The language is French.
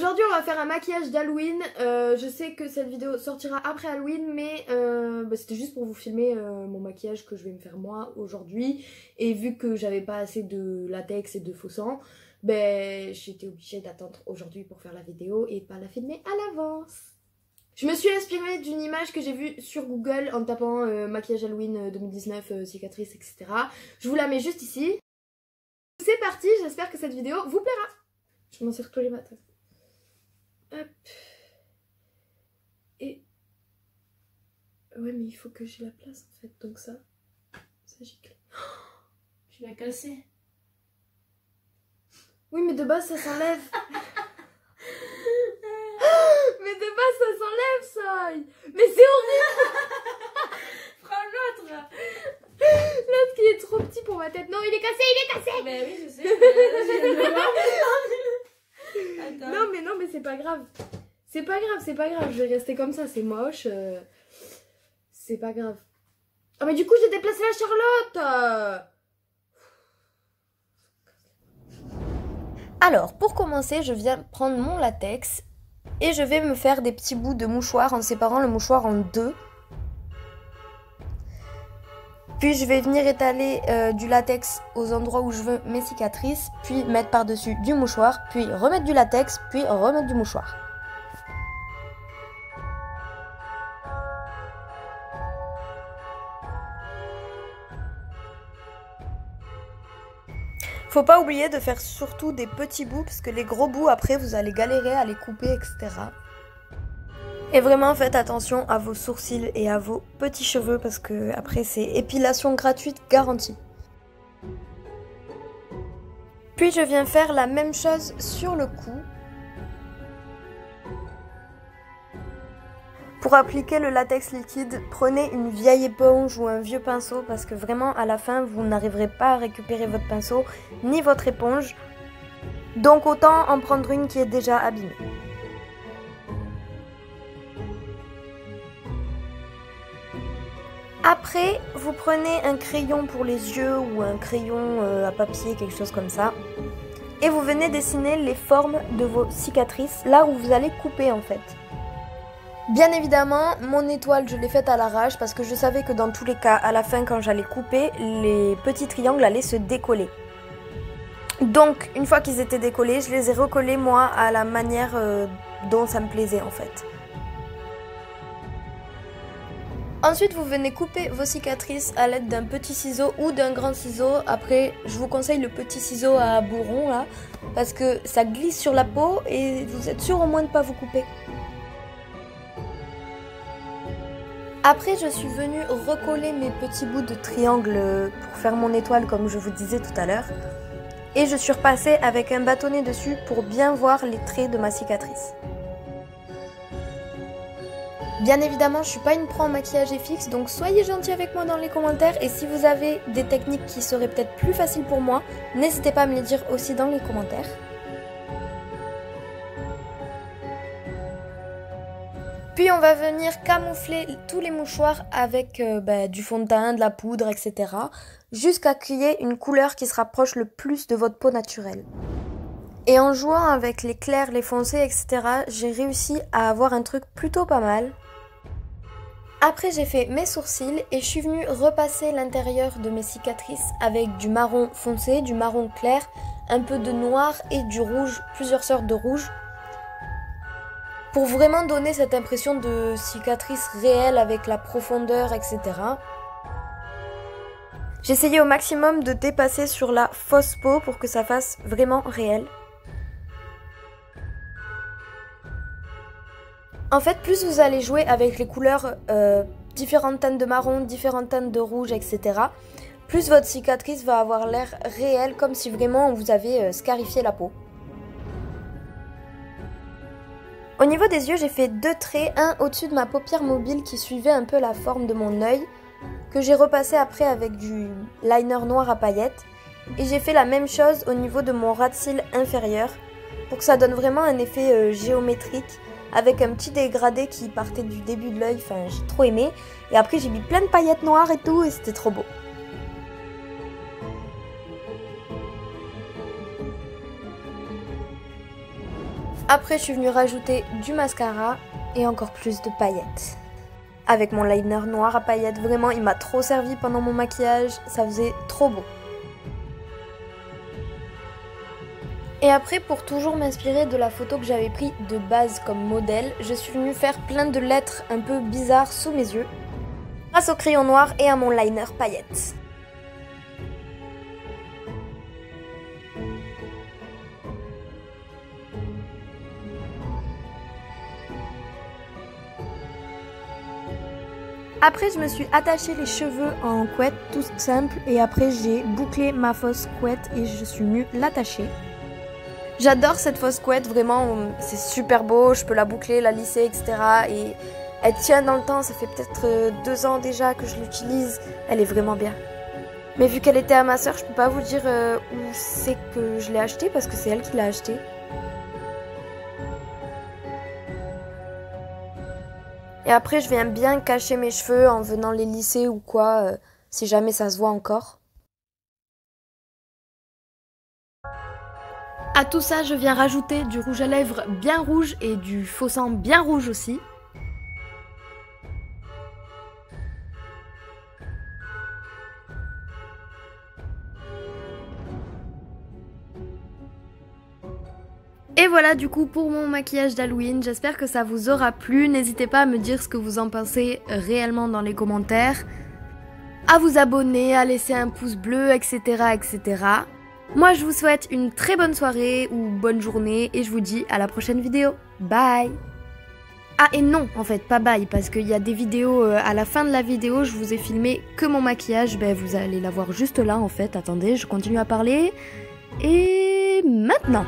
aujourd'hui on va faire un maquillage d'Halloween. Je sais que cette vidéo sortira après Halloween, mais c'était juste pour vous filmer mon maquillage que je vais me faire moi aujourd'hui. Et vu que j'avais pas assez de latex et de faux sang, j'étais obligée d'attendre aujourd'hui pour faire la vidéo et pas la filmer à l'avance. Je me suis inspirée d'une image que j'ai vue sur Google en tapant maquillage Halloween 2019, cicatrices, etc. Je vous la mets juste ici. C'est parti, j'espère que cette vidéo vous plaira. Je m'en sers tous les matins. Hop. Et... ouais, mais il faut que j'ai la place en fait, donc ça gicle. Tu l'as cassé. Oui, mais de base ça s'enlève. Mais de base ça s'enlève ça. Mais c'est horrible. Prends l'autre. L'autre qui est trop petit pour ma tête. Non, il est cassé. Mais oui, je sais. Attends. Non mais c'est pas grave. C'est pas grave, je vais rester comme ça, c'est moche. C'est pas grave. Ah mais du coup j'ai déplacé la Charlotte. Alors pour commencer, je viens prendre mon latex et je vais me faire des petits bouts de mouchoir en séparant le mouchoir en deux. Puis je vais venir étaler du latex aux endroits où je veux mes cicatrices, puis mettre par-dessus du mouchoir, puis remettre du latex, puis remettre du mouchoir. Faut pas oublier de faire surtout des petits bouts parce que les gros bouts après vous allez galérer à les couper, etc. Et vraiment faites attention à vos sourcils et à vos petits cheveux parce que après c'est épilation gratuite garantie. Puis je viens faire la même chose sur le cou. Pour appliquer le latex liquide, prenez une vieille éponge ou un vieux pinceau parce que vraiment à la fin vous n'arriverez pas à récupérer votre pinceau ni votre éponge. Donc autant en prendre une qui est déjà abîmée. Après, vous prenez un crayon pour les yeux ou un crayon à papier, quelque chose comme ça. Et vous venez dessiner les formes de vos cicatrices, là où vous allez couper en fait. Bien évidemment, mon étoile, je l'ai faite à l'arrache parce que je savais que dans tous les cas, à la fin, quand j'allais couper, les petits triangles allaient se décoller. Donc, une fois qu'ils étaient décollés, je les ai recollés moi à la manière dont ça me plaisait en fait. Ensuite, vous venez couper vos cicatrices à l'aide d'un petit ciseau ou d'un grand ciseau. Après, je vous conseille le petit ciseau à bourron là, parce que ça glisse sur la peau et vous êtes sûr au moins de ne pas vous couper. Après, je suis venue recoller mes petits bouts de triangle pour faire mon étoile comme je vous disais tout à l'heure. Et je suis repassée avec un bâtonnet dessus pour bien voir les traits de ma cicatrice. Bien évidemment, je suis pas une pro en maquillage FX, donc soyez gentils avec moi dans les commentaires. Et si vous avez des techniques qui seraient peut-être plus faciles pour moi, n'hésitez pas à me les dire aussi dans les commentaires. Puis on va venir camoufler tous les mouchoirs avec du fond de teint, de la poudre, etc. Jusqu'à qu'il y ait une couleur qui se rapproche le plus de votre peau naturelle. Et en jouant avec les clairs, les foncés, etc., j'ai réussi à avoir un truc plutôt pas mal. Après j'ai fait mes sourcils et je suis venue repasser l'intérieur de mes cicatrices avec du marron foncé, du marron clair, un peu de noir et du rouge, plusieurs sortes de rouge. Pour vraiment donner cette impression de cicatrice réelle avec la profondeur, etc. J'essayais au maximum de dépasser sur la fausse peau pour que ça fasse vraiment réel. En fait, plus vous allez jouer avec les couleurs, différentes teintes de marron, différentes teintes de rouge, etc., plus votre cicatrice va avoir l'air réelle, comme si vraiment on vous avait scarifié la peau. Au niveau des yeux, j'ai fait deux traits, un au-dessus de ma paupière mobile qui suivait un peu la forme de mon œil, que j'ai repassé après avec du liner noir à paillettes. Et j'ai fait la même chose au niveau de mon ras de cils inférieur, pour que ça donne vraiment un effet géométrique, avec un petit dégradé qui partait du début de l'œil, enfin j'ai trop aimé. Et après j'ai mis plein de paillettes noires et tout, et c'était trop beau. Après, je suis venue rajouter du mascara et encore plus de paillettes. Avec mon liner noir à paillettes, vraiment, il m'a trop servi pendant mon maquillage, ça faisait trop beau. Et après, pour toujours m'inspirer de la photo que j'avais prise de base comme modèle, je suis venue faire plein de lettres un peu bizarres sous mes yeux, grâce au crayon noir et à mon liner paillettes. Après, je me suis attaché les cheveux en couette, tout simple, et après j'ai bouclé ma fausse couette et je suis venue l'attacher. J'adore cette fausse couette, vraiment, c'est super beau, je peux la boucler, la lisser, etc. Et elle tient dans le temps, ça fait peut-être 2 ans déjà que je l'utilise, elle est vraiment bien. Mais vu qu'elle était à ma soeur, je peux pas vous dire où c'est que je l'ai achetée parce que c'est elle qui l'a achetée. Et après, je viens bien cacher mes cheveux en venant les lisser ou quoi, si jamais ça se voit encore. À tout ça, je viens rajouter du rouge à lèvres bien rouge et du faux sang bien rouge aussi. Et voilà du coup pour mon maquillage d'Halloween, j'espère que ça vous aura plu, n'hésitez pas à me dire ce que vous en pensez réellement dans les commentaires, à vous abonner, à laisser un pouce bleu, etc. etc. Moi je vous souhaite une très bonne soirée ou bonne journée et je vous dis à la prochaine vidéo. Bye! Ah et non, en fait, pas bye, parce qu'il y a des vidéos, à la fin de la vidéo, je vous ai filmé que mon maquillage, ben vous allez la voir juste là en fait, attendez, je continue à parler, et maintenant!